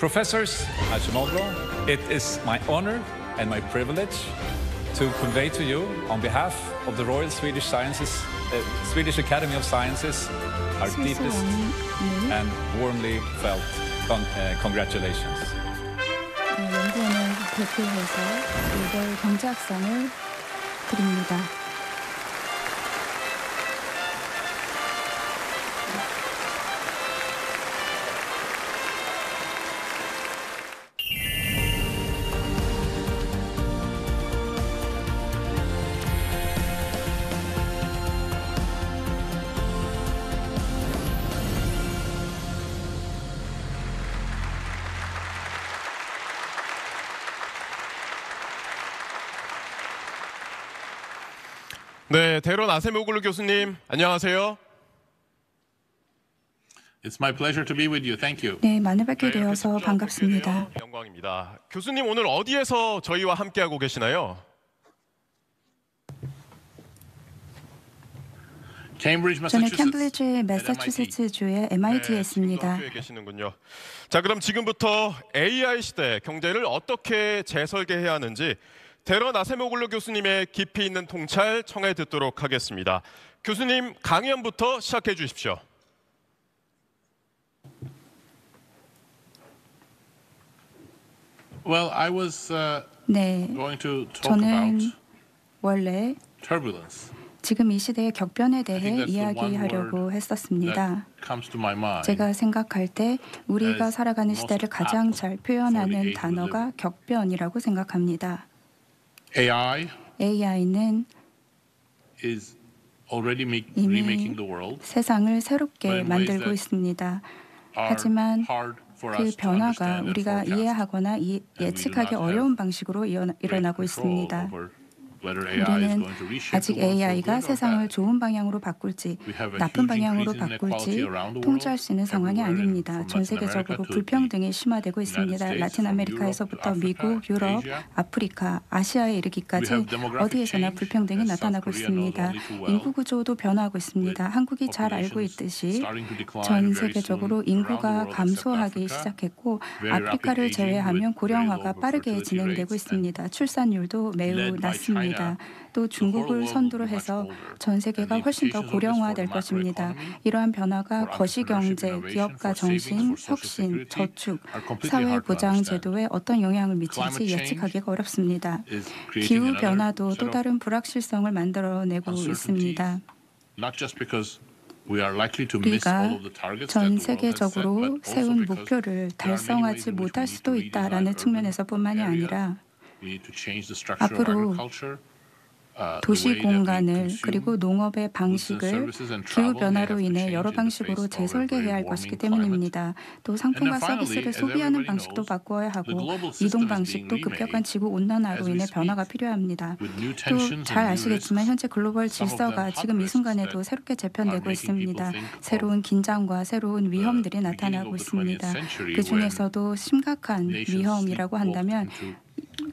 Professors Acemoglu, it is my honor and my privilege to convey to you, on behalf of the Royal Swedish Swedish Academy of Sciences, our deepest and warmly felt congratulations. 연구원을 대표해서 노벨 경제학상을 드립니다. 네, 데런 아세모글루 교수님, 안녕하세요. It's my pleasure to be with you. Thank you. 네, 만나 뵙게 되어서 반갑습니다. 영광입니다. 교수님 오늘 어디에서 저희와 함께하고 계시나요? 저는 캠브리지 매사추세츠주의 MIT에 있습니다. 학교에 계시는군요. 자, 그럼 지금부터 AI 시대 경제를 어떻게 재설계해야 하는지 데런 아세모글루 교수님의 깊이 있는 통찰 청해 듣도록 하겠습니다. 교수님 강연부터 시작해 주십시오. Well, I was 네, going to talk 저는 about 원래 turbulence. 지금 이 시대의 격변에 I 대해 think that's the one 이야기하려고 word 했었습니다. that comes to my mind. 제가 생각할 때 우리가 as 살아가는 most 시대를 가장 apt 잘 for the 표현하는 age we 단어가 live. 격변이라고 생각합니다. AI AI는 is already 이미 remaking the world. 세상을 새롭게 But in ways 만들고 that 있습니다. are 하지만 hard for 그 us to 변화가 understand and 우리가 forecast. 이해하거나 And we do 예측하기 not have 어려운 방식으로 great 일어나고 control 있습니다. over whether AI is 우리는 going to reshape 아직 the world for AI가 good or 세상을 bad. 좋은 방향으로 바꿀지 We have a 나쁜 huge 방향으로 increase in 바꿀지 inequality around the 통제할 world, 수 있는 상황이 everywhere, 아닙니다. from 전 Latin America 세계적으로 to the 불평등이 심화되고 United 있습니다. States, 라틴 from 아메리카에서부터 Europe to 미국, Africa, 유럽, Asia. 아프리카, 아시아에 We 이르기까지 have demographic 어디에서나 change, 불평등이 as South 나타나고 Korea knows 있습니다. only too well, 인구 구조도 변화하고 있습니다. 한국이 잘 알고 populations 있듯이 starting to decline 전 very 세계적으로 soon around the 인구가 world except 감소하기 Africa. 시작했고 Very rapid 아프리카를 aging 제외하면 with very 고령화가 low 빠르게 fertility 진행되고 rates 있습니다. 출산율도 매우 led by 낮습니다. China. 또 The whole 중국을 world 선두로 will be much 해서 older. 전 And 세계가 the 훨씬 더 implications of this for 고령화될 the 것입니다. macroeconomy, 이러한 변화가 for 거시경제, entrepreneurship, 기업가 innovation, for savings, 정신, for social 혁신, security 저축, are completely 사회 hard to 보장 understand. 제도에 어떤 영향을 미칠지 Climate change 예측하기가 어렵습니다. is creating 기후 another 변화도 set 또 of 다른 불확실성을 만들어내고 uncertainties, 있습니다. not just because we are likely to miss all 우리가 of the targets that 전 the world has set, 세계적으로 but also 세운 because 목표를 there are many ways 달성하지 in which we 못할 need to 수도 redesign 있다라는 urban 측면에서뿐만이 areas. 아니라 We need to change the structure of 앞으로 agriculture, the 도시 way that we 공간을 consume 그리고 농업의 goods and 방식을 services and 기후 travel may 변화로 have to 인해 change 여러 in the face 방식으로 of a very 재설계해야 할 warming 것이기 climate. 때문입니다. 또 상품과 And then finally, 서비스를 as 소비하는 everybody 방식도 knows, 바꿔야 the 하고 global system 이동 is being 방식도 급격한 remade 지구 온난화로 as we 인해 speak, 변화가 필요합니다. with new 또 tensions 잘 and new 아시겠지만 risks, 현재 글로벌 some of them 질서가 hot 지금 이 risks 순간에도 that 새롭게 are 재편되고 making 있습니다. people think of 새로운 긴장과 새로운 위험들이 beginning 나타나고 of the 20th 있습니다. century 그 중에서도 심각한 nations 위험이라고 한다면 sleepwalked into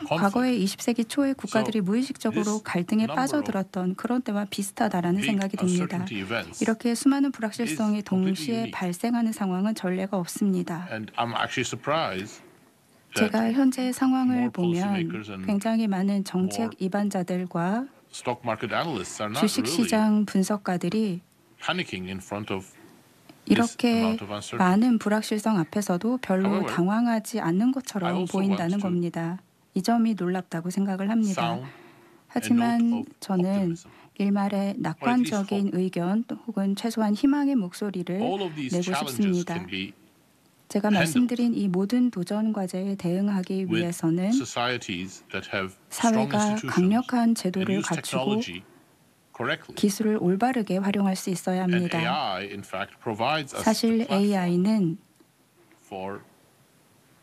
과거의 conflict. 20세기 초에 국가들이 무의식적으로 this 갈등에 number of 빠져들었던 그런 때와 비슷하다라는 big 생각이 듭니다. uncertainty events 이렇게 수많은 불확실성이 is completely 동시에 unique. 발생하는 상황은 전례가 없습니다. And I'm actually surprised that 제가 현재 상황을 more 보면 policymakers and 굉장히 많은 정책 more 입안자들과 stock market analysts are not really 주식시장 분석가들이 panicking in front of 이렇게 amount of uncertainty. 많은 불확실성 앞에서도 별로 However, 당황하지 않는 I 것처럼 also 보인다는 want to 겁니다. 이 점이 놀랍다고 생각을 합니다. sound a 하지만 note of 저는 optimism. 일말의 낙관적인 의견 혹은 최소한 희망의 목소리를 All of these 내고 challenges 싶습니다. can be 제가 말씀드린 이 모든 도전 과제에 대응하기 with 위해서는 societies that have strong 사회가 institutions 강력한 and 제도를 use 갖추고 technology correctly. 기술을 올바르게 활용할 수 있어야 And 합니다. AI, in fact, provides us 사실 the platform AI는 for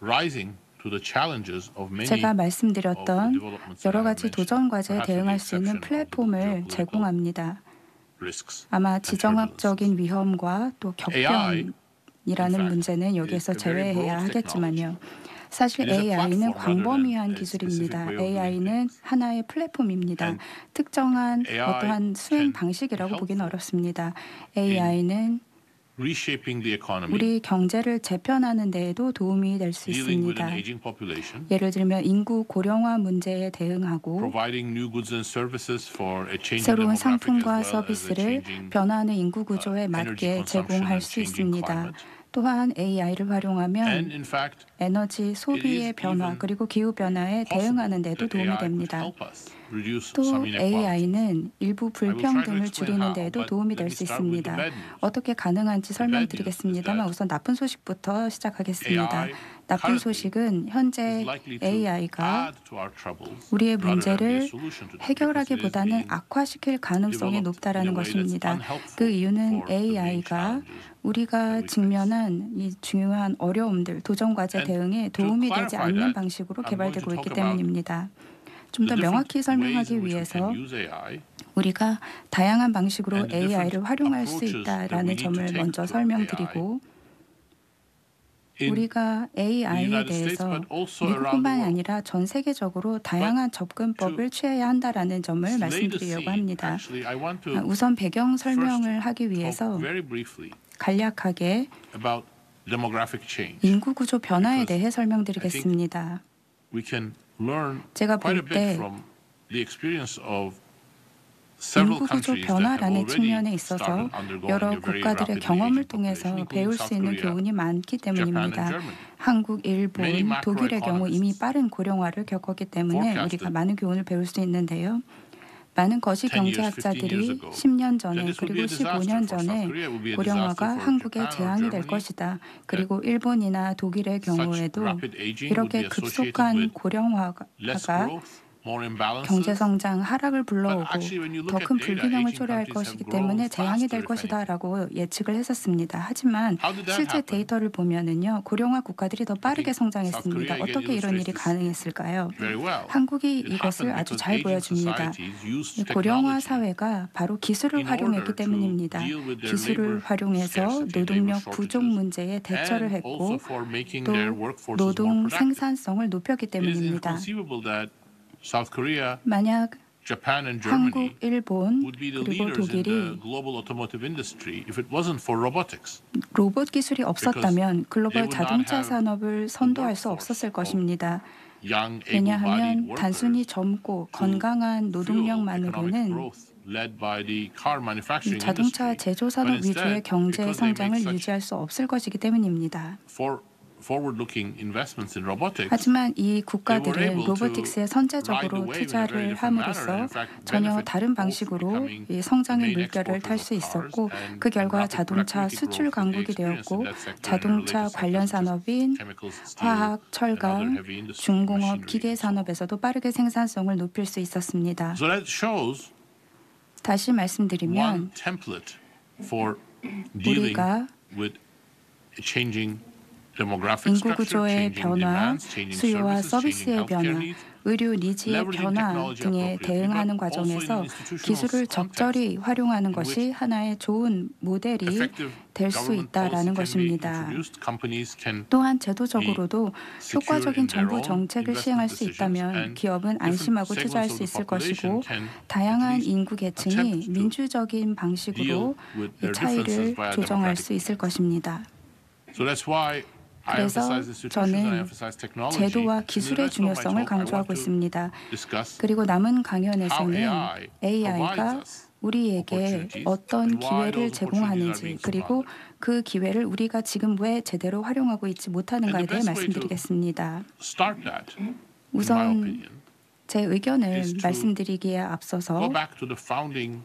rising to the challenges of many 제가 of the 말씀드렸던 developments that 여러 I have 가지 mentioned, 도전 과제에 perhaps with the 대응할 수 있는 exception of the 플랫폼을 geopolitical 제공합니다. risks 아마 and turbulences. 지정학적인 위험과 또 AI, 격변이라는 in fact, 문제는 여기에서 is a very 제외해야 broad 하겠지만요. 사실 It is a AI는 platform rather 광범위한 than a specific 기술입니다. way of doing AI는 things. 하나의 플랫폼입니다. And 특정한 AI 어떠한 수행 can be 방식이라고 보기는 helpful 어렵습니다. in AI는 reshaping the economy, 우리 경제를 재편하는 데에도 도움이 될 수 dealing with 있습니다. an aging population, 예를 들면 인구 고령화 문제에 대응하고 providing new goods and services for a changing 새로운 demographic as 상품과 well as a 서비스를 changing 변화하는 인구 구조에 energy 맞게 consumption 제공할 and 수 changing 있습니다. climate. 또한 AI를 And 활용하면 in fact, 에너지 소비의 변화 even 그리고 기후 변화에 대응하는 데도 that 도움이 AI could 됩니다. help us reduce 또 some inequalities. AI는 일부 불평등을 explain 줄이는 how, 데에도 but 도움이 let 될 me 수 start with the 있습니다. bad news. 어떻게 가능한지 The bad news is 설명드리겠습니다만 that 우선 나쁜 소식부터 시작하겠습니다. AI 나쁜 currently 소식은 현재 is likely to AI가 add to our troubles 우리의 rather than be a 문제를 solution to them, because it is 해결하기보다는 being 악화시킬 가능성이 developed 높다라는 in a way that's 것입니다. unhelpful 그 이유는 for the main AI가 challenges 우리가 that we 직면한 이 중요한 어려움들, 도전 과제 And 대응에 to 도움이 되지 clarify 않는 that, 방식으로 I'm 개발되고 going to 있기 talk about 때문입니다. 좀 the 더 명확히 different ways 설명하기 in which we 위해서 can use AI 우리가 다양한 방식으로 and the different AI를 활용할 수 approaches that we 있다라는 need to 점을 take 먼저 to 설명드리고 in 우리가 AI에 United States, 대해서 but also around 미국뿐만 the world. 아니라 전 세계적으로 다양한 접근법을 취해야 한다라는 점을 lay the 말씀드리려고 scene. 합니다. Actually, I want to 우선 배경 설명을 하기 talk 위해서 very briefly 간략하게 about demographic change. 인구 구조 변화에 Because 대해 설명드리겠습니다. We can learn 제가 quite a 볼 bit 때 from the experience of several 인구 구조 countries that have 변화라는 already 측면에 있어서 started undergoing 여러 a very 국가들의 rapidly 경험을 aging 통해서 population, 배울 including 수 South 있는 Korea, 교훈이 많기 Japan and 때문입니다. Germany. 한국, 일본, Many macro 독일의 경우 이미 economists 빠른 고령화를 겪었기 때문에 forecasted 우리가 많은 교훈을 배울 수 있는데요. 많은 거시 10 years, 15 years 경제학자들이 ago 10년 that 전에 this would 그리고 be a disaster 15년 for South 전에 Korea, it would be a 고령화가 disaster for 한국의 Japan or 재앙이 될 Germany. 것이다. 그리고 일본이나 독일의 Such 경우에도 rapid aging would be 이렇게 associated 급속한 with 고령화가 less growth, more imbalances. 경제 성장 하락을 불러오고 But actually, when you look 더 큰 at data, 불균형을 aging 초래할 countries 것이기 have grown 때문에 재앙이 될 faster, if anything. 것이다라고 예측을 했었습니다. 하지만 How did that 실제 happen? 데이터를 보면은요, 고령화 국가들이 더 빠르게 South 성장했습니다. Korea again 어떻게 이런 일이 illustrates this 가능했을까요? very well. 한국이 It 이것을 happened 아주 because 잘 aging 보여줍니다. societies used 고령화 technology 사회가 바로 기술을 in 활용했기 order to 때문입니다. deal with their 기술을 labor 활용해서 scarcity, 노동력 labor 부족 shortages, 문제에 대처를 and 했고 also for making 또 their workforces more 노동 productive. 생산성을 높였기 It is 때문입니다. inconceivable that South Korea, 만약 Japan, and 한국, Germany 일본, would be the 그리고 leaders in the 독일이 global automotive industry if it wasn't for robotics. 로봇 기술이 없었다면 they 글로벌 would not 자동차 have 산업을 선도할 수 workforce 없었을 of 것입니다. Young, able-bodied 왜냐하면 workers 단순히 젊고 to 건강한 fuel economic 노동력만으로는 growth led by the car manufacturing 자동차 industry. 제조 But 산업 instead, 위주의 경제 because they 성장을 make such 유지할 수 없을 것이기 때문입니다. forward-looking investments in robotics, 하지만 이 they were 국가들은 able to 로보틱스에 ride the 선제적으로 wave in a very 투자를 different manner. 함으로써 In fact, 전혀 benefit 다른 both 방식으로 becoming 이 성장의 the main 물결을 탈 수 exporters of cars 있었고 and 그 결과 rapid 자동차 productivity 수출 growth that they 강국이 experienced 되었고 in that sector and 자동차 related 관련 sectors such as 산업인 chemicals, steel, 화학, and other 철강, heavy industry, 중공업, machinery, 기계 and so on. 산업에서도 빠르게 생산성을 높일 수 있었습니다. So that shows 다시 one 말씀드리면 template for dealing 우리가 with changing demographic 인구 structure, 구조의 changing 변화, demands, changing 수요와 services, changing 서비스의 변화, healthcare needs, 의료 니즈의 leveraging 변화 technology 등에 appropriately, 대응하는 but also in 과정에서 an institutional 기술을 적절히 활용하는 in 것이 which 하나의 좋은 모델이 effective 될 수 government 있다라는 policy can be 것입니다. introduced. Companies can 또한 제도적으로도 secure 효과적인 in their 정부 own 정책을 investment 시행할 수 decisions, 있다면 and 기업은 different 안심하고 segments 투자할 of 수 the 있을 population 것이고 can at 다양한 least 인구 계층이 attempt to 민주적인 deal 방식으로 with 이 their 차이를 differences via 조정할 democratic 수 있을 것입니다. So that's why I 그래서 emphasize institutions and I 저는 emphasize technology. 제도와 In the 기술의 rest of my 중요성을 talk, I want 강조하고 to 있습니다. discuss 그리고 남은 how 강연에서는 AI AI가 provides us 우리에게 opportunities 어떤 and why 기회를 those opportunities are 제공하는지 being 그리고 squandered. 그 기회를 우리가 지금 왜 제대로 활용하고 있지 못하는가에 And the 대해 best way to 말씀드리겠습니다. Start that, in my 우선 opinion, 제 의견을 is to 말씀드리기에 go 앞서서 back to the founding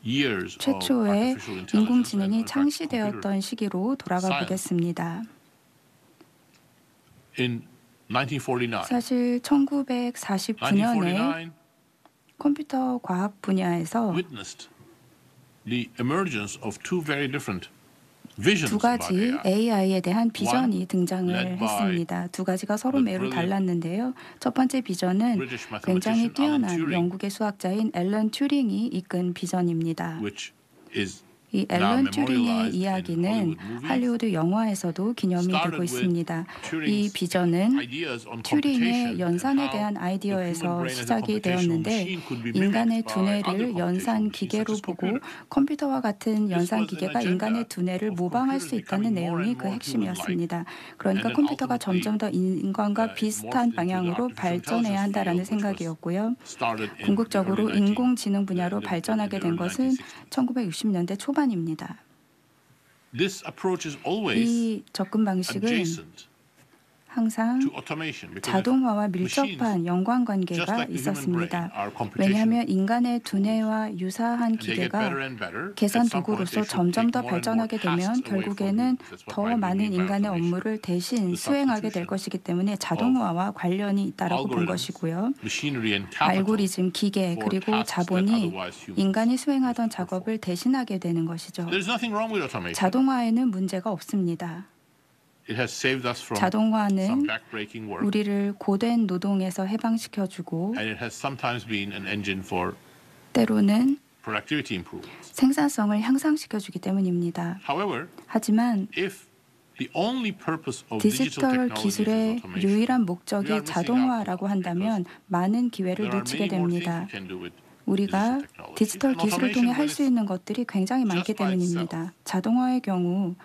years of 최초의 artificial intelligence and 인공지능이 in fact computer 창시되었던 시기로 돌아가 science. 보겠습니다. in 1949. 사실 1949년에 1949 컴퓨터 과학 분야에서 witnessed the emergence of two very different visions 두 about 가지 AI. AI에 대한 비전이 등장을 led by 했습니다. 두 가지가 서로 the 매우 brilliant 달랐는데요. 첫 번째 비전은 British 굉장히 mathematician Alan 뛰어난 Turing, 영국의 수학자인 앨런 튜링이 이끈 비전입니다. which is 이 앨런 튜링의 이야기는 할리우드 영화에서도 기념이 되고 있습니다. 이 비전은 튜링의 연산에 대한 아이디어에서 시작이 되었는데 인간의 두뇌를 연산 기계로 보고 컴퓨터와 같은 연산 기계가 인간의 두뇌를 모방할 수 있다는 내용이 그 핵심이었습니다. 그러니까 컴퓨터가 점점 더 인간과 비슷한 방향으로 발전해야 한다라는 생각이었고요. 궁극적으로 인공지능 분야로 발전하게 된 것은 1960년대 초반입니다. 이 접근 방식은 항상 자동화와 밀접한 연관관계가 있었습니다. 왜냐하면 인간의 두뇌와 유사한 기계가 계산 도구로서 점점 더 발전하게 되면 결국에는 더 많은 인간의 업무를 대신 수행하게 될 것이기 때문에 자동화와 관련이 있다고 본 것이고요. 알고리즘, 기계, 그리고 자본이 인간이 수행하던 작업을 대신하게 되는 것이죠. 자동화에는 문제가 없습니다. 자동화는 우리를 고된 노동에서 해방시켜주고 때로는 생산성을 향상시켜주기 때문입니다. 하지만 디지털 기술의 유일한 목적이 자동화라고 한다면 많은 기회를 놓치게 됩니다. 우리가 디지털 기술을 통해 할 수 있는 것들이 굉장히 많기 때문입니다. 자동화의 경우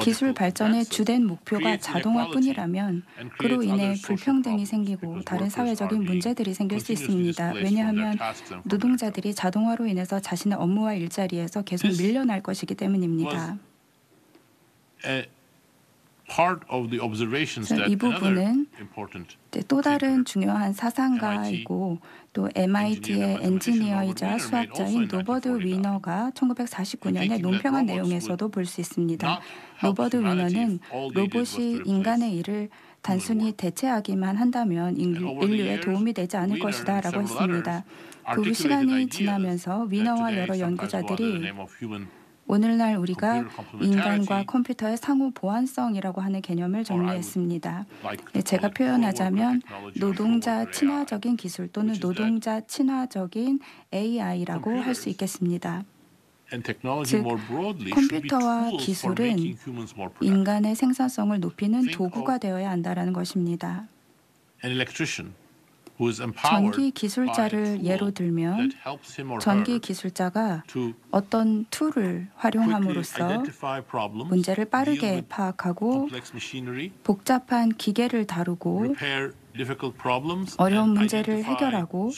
기술 발전의 주된 목표가 자동화뿐이라면 그로 인해 불평등이 생기고 다른 사회적인 문제들이 생길 수 있습니다. 왜냐하면 노동자들이 자동화로 인해서 자신의 업무와 일자리에서 계속 밀려날 것이기 때문입니다. 이 부분은 또 다른 중요한 사상가이고 또 MIT의 엔지니어이자 수학자인 로버트 위너가 1949년에 논평한 내용에서도 볼 수 있습니다. 로버트 위너는 로봇이 인간의 일을 단순히 대체하기만 한다면 인류에 도움이 되지 않을 것이다 라고 했습니다. 그 후 시간이 지나면서 위너와 여러 연구자들이 오늘날 우리가 인간과 컴퓨터의 상호 보완성이라고 하는 개념을 정리했습니다. 제가 표현하자면 노동자 친화적인 기술 또는 노동자 친화적인 AI라고 할 수 있겠습니다. 즉, 컴퓨터와 기술은 인간의 생산성을 높이는 도구가 되어야 한다는 것입니다. 전기 기술자를 예로 들면 전기 기술자가 어떤 툴을 활용함으로써 문제를 빠르게 파악하고 복잡한 기계를 다루고 어려운 문제를 해결하고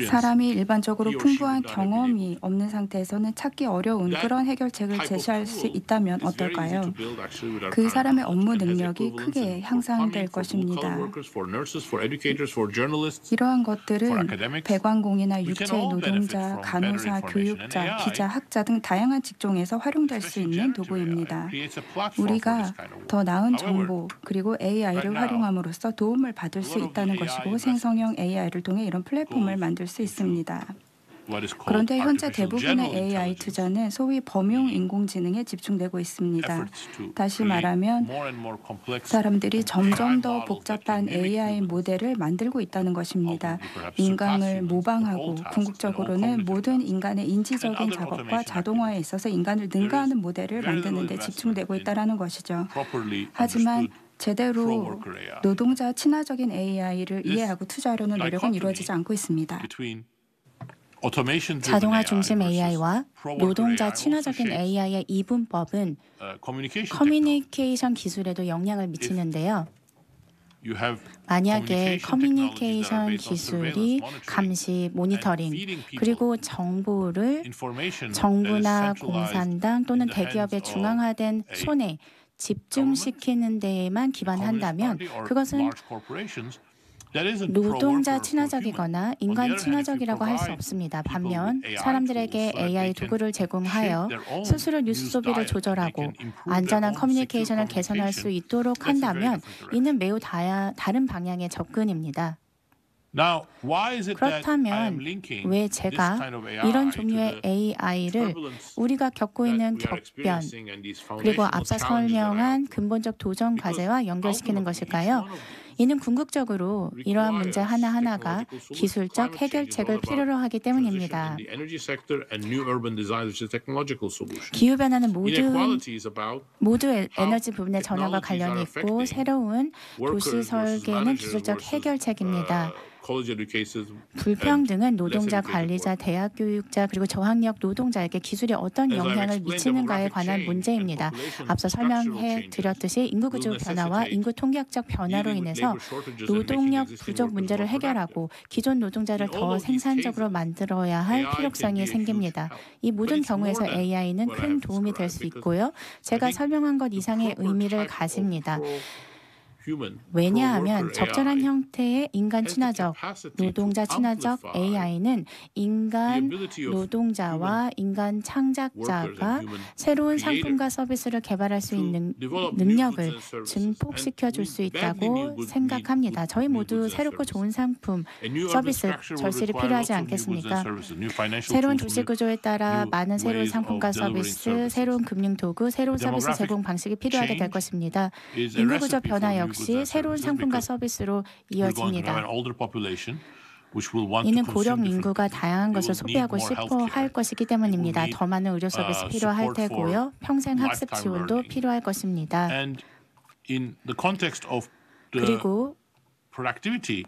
사람이 일반적으로 풍부한 경험이 없는 상태에서는 찾기 어려운 그런 해결책을 제시할 수 있다면 어떨까요? 그 사람의 업무 능력이 크게 향상될 것입니다. 이러한 것들은 배관공이나 육체 노동자, 간호사, 교육자, 기자, 학자 등 다양한 직종에서 활용될 수 있는 도구입니다. 우리가 더 나은 정보 그리고 AI를 활용함으로써 도움을 받을 수 있다는 것이고 생성형 AI를 통해 이런 플랫폼을 만들 수 있습니다. 그런데 현재 대부분의 AI 투자는 소위 범용 인공지능에 집중되고 있습니다. 다시 말하면 사람들이 점점 더 복잡한 AI 모델을 만들고 있다는 것입니다. 인간을 모방하고 궁극적으로는 모든 인간의 인지적인 작업과 자동화에 있어서 인간을 능가하는 모델을 만드는 데 집중되고 있다는 것이죠. 하지만 제대로 노동자 친화적인 AI를 이해하고 투자하려는 노력은 이루어지지 않고 있습니다. 자동화 중심 AI와 노동자 친화적인 AI의 이분법은 커뮤니케이션 기술에도 영향을 미치는데요. 만약에 커뮤니케이션 기술이 감시, 모니터링, 그리고 정보를 정부나 공산당 또는 대기업의 중앙화된 손에 집중시키는 데에만 기반한다면 그것은 노동자 친화적이거나 인간 친화적이라고 할 수 없습니다. 반면 사람들에게 AI 도구를 제공하여 스스로 뉴스 소비를 조절하고 안전한 커뮤니케이션을 개선할 수 있도록 한다면 이는 매우 다른 방향의 접근입니다. 그렇다면 왜 제가 이런 종류의 AI를 우리가 겪고 있는 격변 그리고 앞서 설명한 근본적 도전 과제와 연결시키는 것일까요? 이는 궁극적으로 이러한 문제 하나하나가 기술적 해결책을 필요로 하기 때문입니다. 기후변화는 모두 에너지 부분의 전환과 관련이 있고 새로운 도시 설계는 기술적 해결책입니다. 불평등은 노동자, 관리자, 대학 교육자 그리고 저학력 노동자에게 기술이 어떤 영향을 미치는가에 관한 문제입니다. 앞서 설명해 드렸듯이 인구 구조 변화와 인구 통계학적 변화로 인해서 노동력 부족 문제를 해결하고 기존 노동자를 더 생산적으로 만들어야 할 필요성이 생깁니다. 이 모든 경우에서 AI는 큰 도움이 될 수 있고요. 제가 설명한 것 이상의 의미를 가집니다. 왜냐하면 적절한 형태의 인간 친화적, 노동자 친화적 AI는 인간 노동자와 인간 창작자가 새로운 상품과 서비스를 개발할 수 있는 능력을 증폭시켜 줄 수 있다고 생각합니다. 저희 모두 새롭고 좋은 상품, 서비스 절실히 필요하지 않겠습니까? 새로운 도시 구조에 따라 많은 새로운 상품과 서비스, 새로운 금융 도구, 새로운 서비스 제공 방식이 필요하게 될 것입니다. 인구 구조 변화 역시 새로운 상품과 서비스로 이어집니다. 이는 고령 인구가 다양한 것을 소비하고 싶어 할 것이기 때문입니다. 더 많은 의료 서비스 필요할 테고요. 평생 학습 지원도 필요할 것입니다. 그리고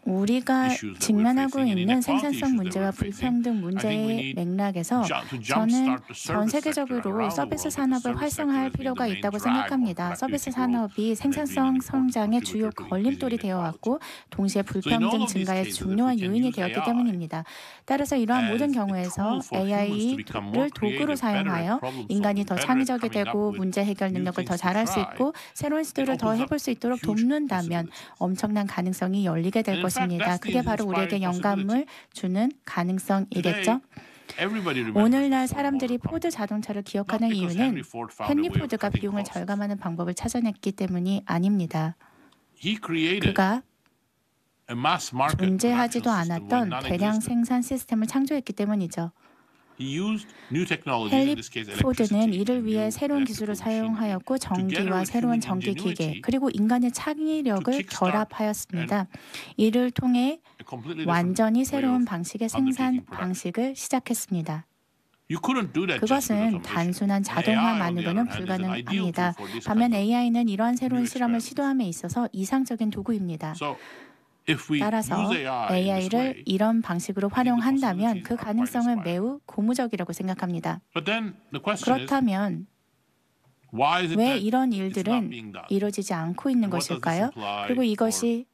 우리가 직면하고 있는 생산성 문제와 불평등 문제의 맥락에서 저는 전 세계적으로 서비스 산업을 활성화할 필요가 있다고 생각합니다. 서비스 산업이 생산성 성장의 주요 걸림돌이 되어 왔고 동시에 불평등 증가의 중요한 요인이 되었기 때문입니다. 따라서 이러한 모든 경우에서 AI를 도구로 사용하여 인간이 더 창의적이 되고 문제 해결 능력을 더 잘할 수 있고 새로운 시도를 더 해볼 수 있도록 돕는다면 엄청난 가능성이 열리게 될 것입니다. 그게 바로 우리에게 영감을 주는 가능성이겠죠. 오늘날 사람들이 포드 자동차를 기억하는 이유는 헨리 포드가 비용을 절감하는 방법을 찾아냈기 때문이 아닙니다. 그가 존재하지도 않았던 대량 생산 시스템을 창조했기 때문이죠. 헨리 포드는 이를 위해 새로운 기술을 사용하였고 전기와 새로운 전기 기계 그리고 인간의 창의력을 결합하였습니다. 이를 통해 완전히 새로운 방식의 생산 방식을 시작했습니다. 그것은 단순한 자동화만으로는 불가능합니다. 반면 AI는 이러한 새로운 실험을 시도함에 있어서 이상적인 도구입니다. 따라서 AI를 이런 방식으로 활용한다면 그 가능성은 매우 고무적이라고 생각합니다. 그렇다면 왜 이런 일들은 이루어지지 않고 있는 것일까요? 그리고 이것이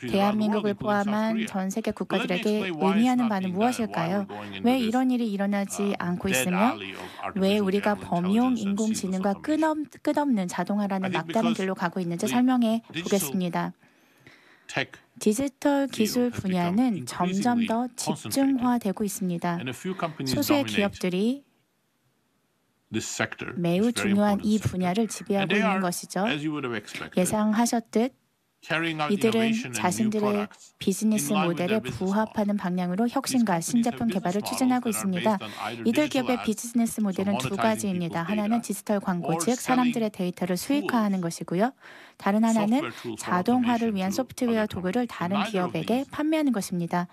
대한민국을 포함한 전 세계 국가들에게 의미하는 바는 무엇일까요? 왜 이런 일이 일어나지 않고 있으며 왜 우리가 범용 인공지능과 끝없는 자동화라는 막다른 길로 가고 있는지 설명해 보겠습니다. 디지털 기술 분야는 점점 더 집중화되고 있습니다. 소수의 기업들이 매우 중요한 이 분야를 지배하고 있는 것이죠. 예상하셨듯 이들은 자신들의 비즈니스 모델에 부합하는 방향으로 혁신과 신제품 개발을 추진하고 있습니다. 이들 기업의 비즈니스 모델은 두 가지입니다. 하나는 디지털 광고, 즉 사람들의 데이터를 수익화하는 것이고요. 다른 하나는 자동화를 위한 소프트웨어 도구를 다른 기업에게 판매하는 것입니다.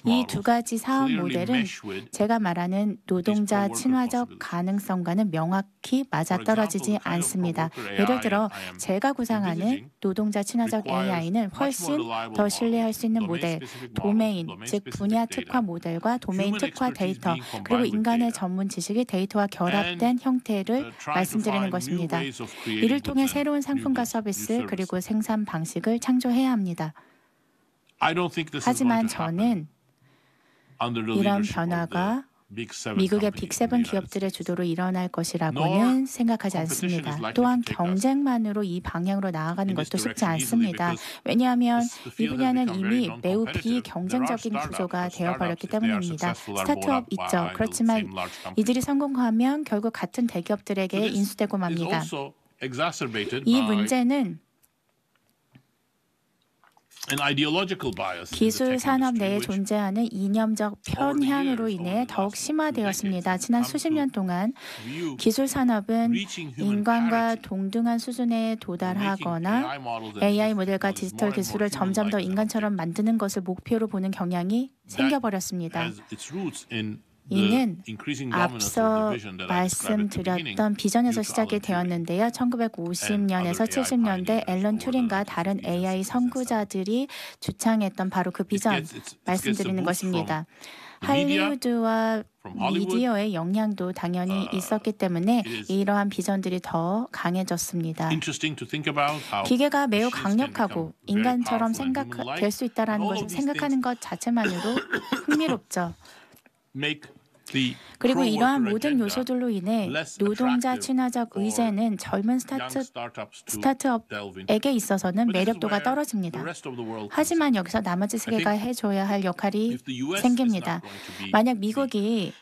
이 두 가지 사업 모델은 제가 말하는 노동자 친화적 가능성과는 명확히 맞아떨어지지 않습니다. 예를 들어 제가 구상하는 노동자 친화적 AI는 훨씬 더 신뢰할 수 있는 모델, 도메인, 즉 분야 특화 모델과 도메인 특화 데이터, 그리고 인간의 전문 지식이 데이터와 결합된 형태를 말씀드리는 것입니다. 이를 통해 새로운 상품과 서비스 그리고 생산 방식을 창조해야 합니다. 하지만 저는 이런 변화가 미국의 빅7 기업들의 주도로 일어날 것이라고는 생각하지 않습니다. 또한 경쟁만으로 이 방향으로 나아가는 것도 쉽지 않습니다. 왜냐하면 이 분야는 이미 매우 비경쟁적인 구조가 되어버렸기 때문입니다. 스타트업 있죠. 그렇지만 이들이 성공하면 결국 같은 대기업들에게 인수되고 맙니다. 이 문제는 기술 산업 내에 존재하는 이념적 편향으로 인해 더욱 심화되었습니다. 지난 수십 년 동안 기술 산업은 인간과 동등한 수준에 도달하거나 AI 모델과 디지털 기술을 점점 더 인간처럼 만드는 것을 목표로 보는 경향이 생겨버렸습니다. 이는 앞서 말씀드렸던 비전에서 시작이 되었는데요. 1950년에서 70년대 앨런 튜링과 다른 AI 선구자들이 주창했던 바로 그 비전 말씀드리는 것입니다. 할리우드와 미디어의 영향도 당연히 있었기 때문에 이러한 비전들이 더 강해졌습니다. 기계가 매우 강력하고 인간처럼 될 수 있다는 것을 생각하는 것 자체만으로 흥미롭죠. 그리고 이러한 모든 요소들로 인해 노동자 친화적 의제는 젊은 스타트업에게 있어서는 매력도가 떨어집니다. 하지만 여기서 나머지 세계가 해줘야 할 역할이 생깁니다. 만약 미국이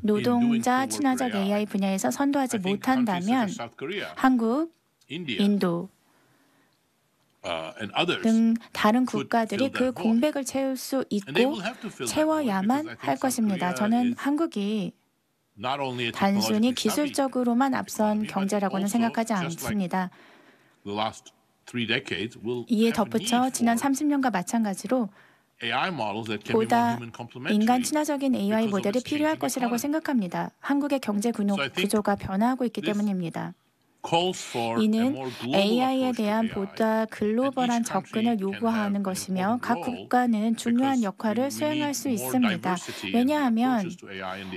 노동자 친화적 AI 분야에서 선도하지 못한다면 한국, 인도 등 다른 국가들이 그 공백을 채울 수 있고 채워야만 할 것입니다. 저는 한국이 단순히 기술적으로만 앞선 경제라고는 생각하지 않습니다. 이에 덧붙여 지난 30년과 마찬가지로 보다 인간 친화적인 AI 모델이 필요할 것이라고 생각합니다. 한국의 경제 구조가 변화하고 있기 때문입니다. 이는 AI에 대한 보다 글로벌한 접근을 요구하는 것이며 각 국가는 중요한 역할을 수행할 수 있습니다. 왜냐하면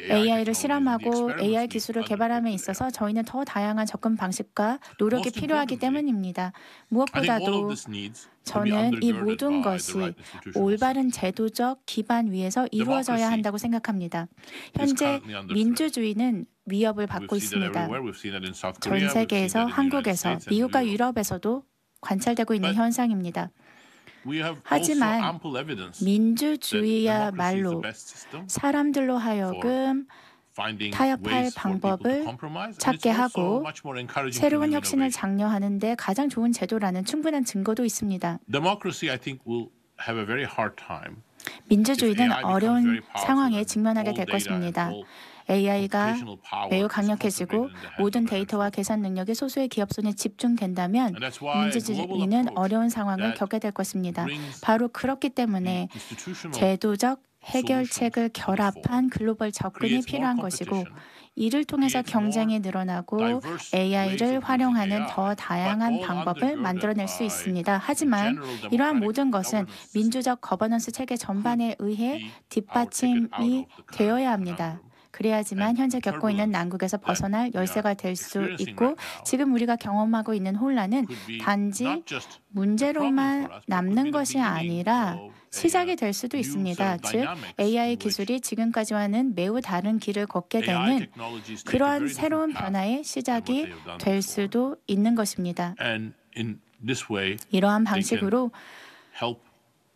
AI를 실험하고 AI 기술을 개발함에 있어서 저희는 더 다양한 접근 방식과 노력이 필요하기 때문입니다. 무엇보다도 저는 이 모든 것이 올바른 제도적 기반 위에서 이루어져야 한다고 생각합니다. 현재 민주주의는 위협을 받고 있습니다. 전 세계에서, 한국에서, 미국과 유럽에서도 관찰되고 있는 현상입니다. 하지만 민주주의야말로 사람들로 하여금 타협할 방법을 찾게 하고 새로운 혁신을 장려하는 데 가장 좋은 제도라는 충분한 증거도 있습니다. 민주주의는 어려운 상황에 직면하게 될 것입니다. AI가 매우 강력해지고 모든 데이터와 계산 능력이 소수의 기업 손에 집중된다면 민주주의는 어려운 상황을 겪게 될 것입니다. 바로 그렇기 때문에 제도적 해결책을 결합한 글로벌 접근이 필요한 것이고 이를 통해서 경쟁이 늘어나고 AI를 활용하는 더 다양한 방법을 만들어낼 수 있습니다. 하지만 이러한 모든 것은 민주적 거버넌스 체계 전반에 의해 뒷받침이 되어야 합니다. 그래야지만 현재 겪고 있는 난국에서 벗어날 열쇠가 될 수 있고 지금 우리가 경험하고 있는 혼란은 단지 문제로만 남는 것이 아니라 시작이 될 수도 있습니다. 즉, AI 기술이 지금까지와는 매우 다른 길을 걷게 되는 그러한 새로운 변화의 시작이 될 수도 있는 것입니다. 이러한 방식으로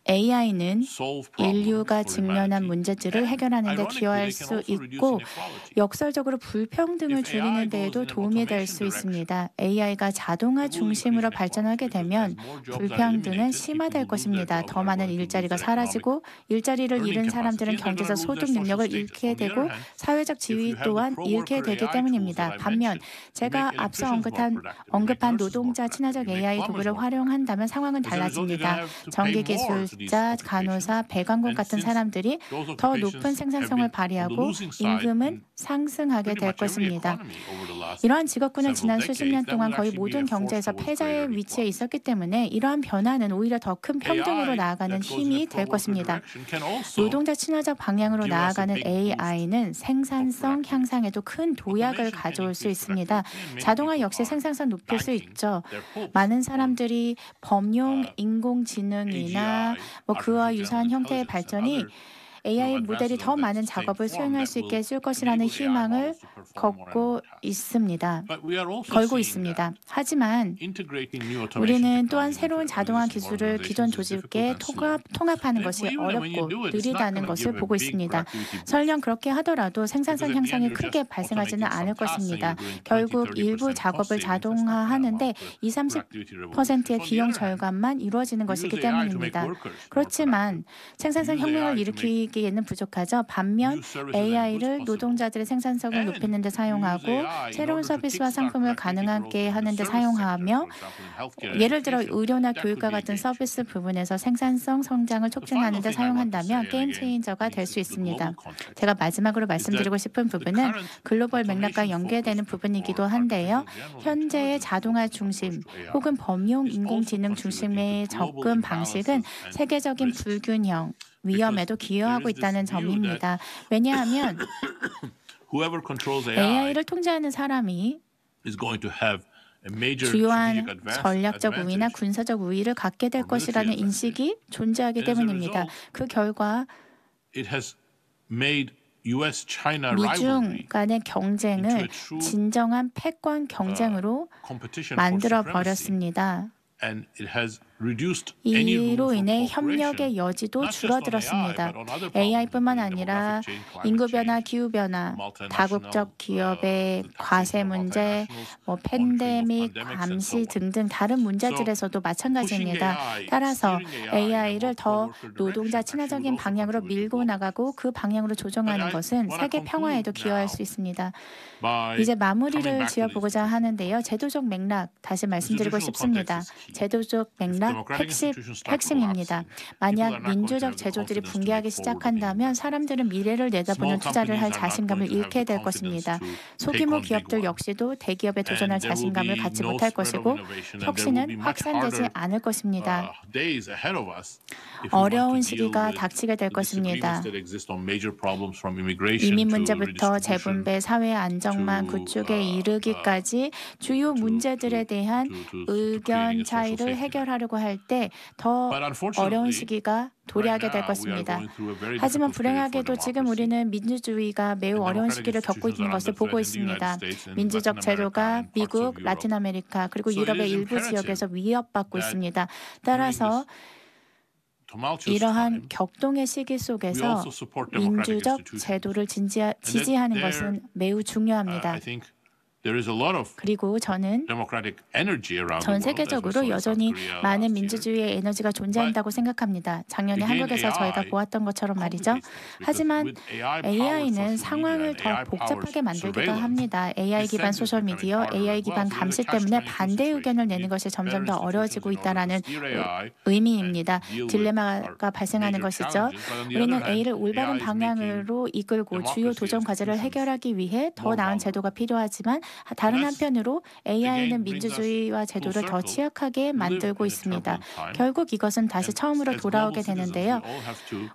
AI는 인류가 직면한 문제들을 해결하는 데 기여할 수 있고 역설적으로 불평등을 줄이는 데에도 도움이 될 수 있습니다. AI가 자동화 중심으로 발전하게 되면 불평등은 심화될 것입니다. 더 많은 일자리가 사라지고 일자리를 잃은 사람들은 경제적 소득 능력을 잃게 되고 사회적 지위 또한 잃게 되기 때문입니다. 반면 제가 앞서 언급한 노동자 친화적 AI 도구를 활용한다면 상황은 달라집니다. 전기기술 간호사, 배관공 같은 사람들이 더 높은 생산성을 발휘하고 임금은 상승하게 될 것입니다. 이러한 직업군은 지난 수십 년 동안 거의 모든 경제에서 패자의 위치에 있었기 때문에 이러한 변화는 오히려 더 큰 평등으로 나아가는 힘이 될 것입니다. 노동자 친화적 방향으로 나아가는 AI는 생산성 향상에도 큰 도약을 가져올 수 있습니다. 자동화 역시 생산성 높일 수 있죠. 많은 사람들이 범용 인공지능이나 그와 유사한 형태의 발전이 AI 모델이 더 많은 작업을 수행할 수 있게 해줄 것이라는 희망을 걸고 있습니다. 하지만 우리는 또한 새로운 자동화 기술을 기존 조직에 통합하는 것이 어렵고 느리다는 것을 보고 있습니다. 설령 그렇게 하더라도 생산성 향상이 크게 발생하지는 않을 것입니다. 결국 일부 작업을 자동화하는데 20-30%의 비용 절감만 이루어지는 것이기 때문입니다. 그렇지만 생산성 혁명을 일으키기에는 부족하죠. 반면 AI를 노동자들의 생산성을 높이는 데 사용하고 새로운 서비스와 상품을 가능하게 하는 데 사용하며 예를 들어 의료나 교육과 같은 서비스 부분에서 생산성 성장을 촉진하는 데 사용한다면 게임 체인저가 될 수 있습니다. 제가 마지막으로 말씀드리고 싶은 부분은 글로벌 맥락과 연계되는 부분이기도 한데요. 현재의 자동화 중심 혹은 범용 인공지능 중심의 접근 방식은 세계적인 불균형, 위험에도 기여하고 있다는 점입니다. 왜냐하면 AI를 통제하는 사람이 주요한 전략적 우위나 군사적 우위를 갖게 될 것이라는 인식이 존재하기 때문입니다. 그 결과 미중 간의 경쟁을 진정한 패권 경쟁으로 만들어 버렸습니다. 이로 인해 협력의 여지도 줄어들었습니다. AI뿐만 아니라 인구변화, 기후변화, 다국적 기업의 과세 문제, 팬데믹, 감시 등등 다른 문제들에서도 마찬가지입니다. 따라서 AI를 더 노동자 친화적인 방향으로 밀고 나가고 그 방향으로 조정하는 것은 세계 평화에도 기여할 수 있습니다. 이제 마무리를 지어보고자 하는데요. 제도적 맥락 다시 말씀드리고 싶습니다. 제도적 맥락 핵심입니다. 만약 민주적 제도들이 붕괴하기 시작한다면 사람들은 미래를 내다보는 투자를 할 자신감을 잃게 될 것입니다. 소규모 기업들 역시도 대기업에 도전할 자신감을 갖지 못할 것이고 혁신은 확산되지 않을 것입니다. 어려운 시기가 닥치게 될 것입니다. 이민 문제부터 재분배, 사회 안정망 구축에 이르기까지 주요 문제들에 대한 의견 차이를 해결하려고 할 때 더 어려운 시기가 도래하게 될 것입니다. 하지만 불행하게도 지금 우리는 민주주의가 매우 어려운 시기를 겪고 있는 것을 보고 있습니다. 민주적 제도가 미국, 라틴 아메리카 그리고 유럽의 일부 지역에서 위협받고 있습니다. 따라서 이러한 격동의 시기 속에서 민주적 제도를 지지하는 것은 매우 중요합니다. 그리고 저는 전 세계적으로 여전히 많은 민주주의의 에너지가 존재한다고 생각합니다. 작년에 한국에서 저희가 보았던 것처럼 말이죠. 하지만 AI는 상황을 더 복잡하게 만들기도 합니다. AI 기반 소셜미디어, AI 기반 감시 때문에 반대 의견을 내는 것이 점점 더 어려워지고 있다는 의미입니다. 딜레마가 발생하는 것이죠. 우리는 A를 올바른 방향으로 이끌고 주요 도전 과제를 해결하기 위해 더 나은 제도가 필요하지만 다른 한편으로 AI는 민주주의와 제도를 더 취약하게 만들고 있습니다. 결국 이것은 다시 처음으로 돌아오게 되는데요.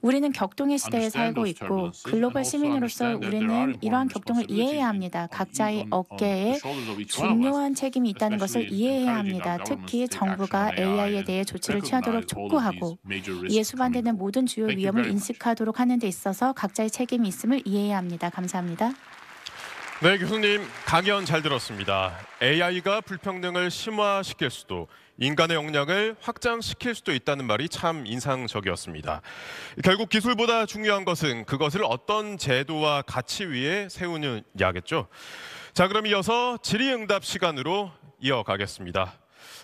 우리는 격동의 시대에 살고 있고 글로벌 시민으로서 우리는 이러한 격동을 이해해야 합니다. 각자의 어깨에 중요한 책임이 있다는 것을 이해해야 합니다. 특히 정부가 AI에 대해 조치를 취하도록 촉구하고 이에 수반되는 모든 주요 위험을 인식하도록 하는 데 있어서 각자의 책임이 있음을 이해해야 합니다. 감사합니다. 네, 교수님 강연 잘 들었습니다. AI가 불평등을 심화시킬 수도 인간의 역량을 확장시킬 수도 있다는 말이 참 인상적이었습니다. 결국 기술보다 중요한 것은 그것을 어떤 제도와 가치 위에 세우느냐겠죠. 자, 그럼 이어서 질의응답 시간으로 이어가겠습니다.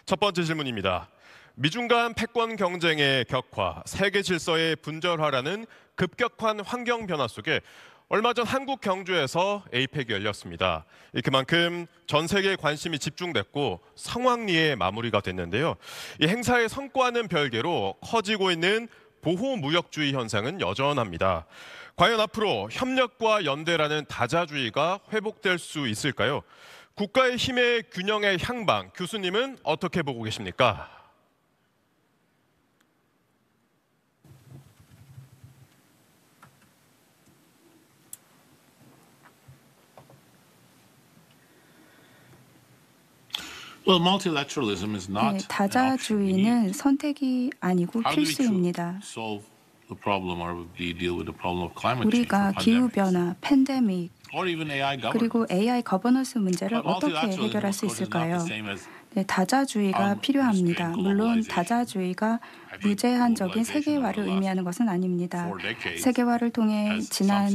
첫 번째 질문입니다. 미중 간 패권 경쟁의 격화, 세계 질서의 분절화라는 급격한 환경 변화 속에 얼마 전 한국 경주에서 에이펙이 열렸습니다. 그만큼 전 세계의 관심이 집중됐고 성황리에 마무리가 됐는데요. 이 행사의 성과는 별개로 커지고 있는 보호무역주의 현상은 여전합니다. 과연 앞으로 협력과 연대라는 다자주의가 회복될 수 있을까요? 국가의 힘의 균형의 향방, 교수님은 어떻게 보고 계십니까? 네, 다자주의는 선택이 아니고 필수입니다. 우리가 기후변화, 팬데믹, 그리고 AI 거버넌스 문제를 어떻게 해결할 수 있을까요? 네, 다자주의가 필요합니다. 물론 다자주의가 무제한적인 세계화를 의미하는 것은 아닙니다. 세계화를 통해 지난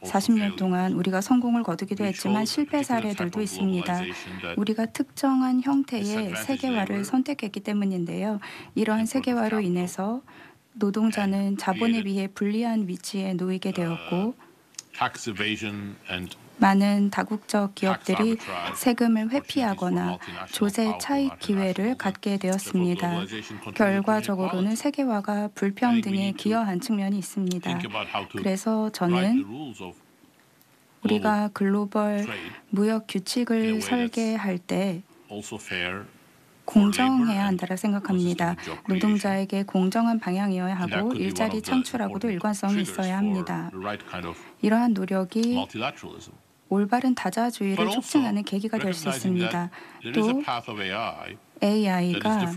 40년 동안 우리가 성공을 거두기도 했지만 실패 사례들도 있습니다. 우리가 특정한 형태의 세계화를 선택했기 때문인데요. 이러한 세계화로 인해서 노동자는 자본에 비해 불리한 위치에 놓이게 되었고 많은 다국적 기업들이 세금을 회피하거나 조세 차익 기회를 갖게 되었습니다. 결과적으로는 세계화가 불평등에 기여한 측면이 있습니다. 그래서 저는 우리가 글로벌 무역 규칙을 설계할 때 공정해야 한다고 생각합니다. 노동자에게 공정한 방향이어야 하고 일자리 창출하고도 일관성이 있어야 합니다. 이러한 노력이 올바른 다자주의를 촉진하는 계기가 될 수 있습니다. 또 AI가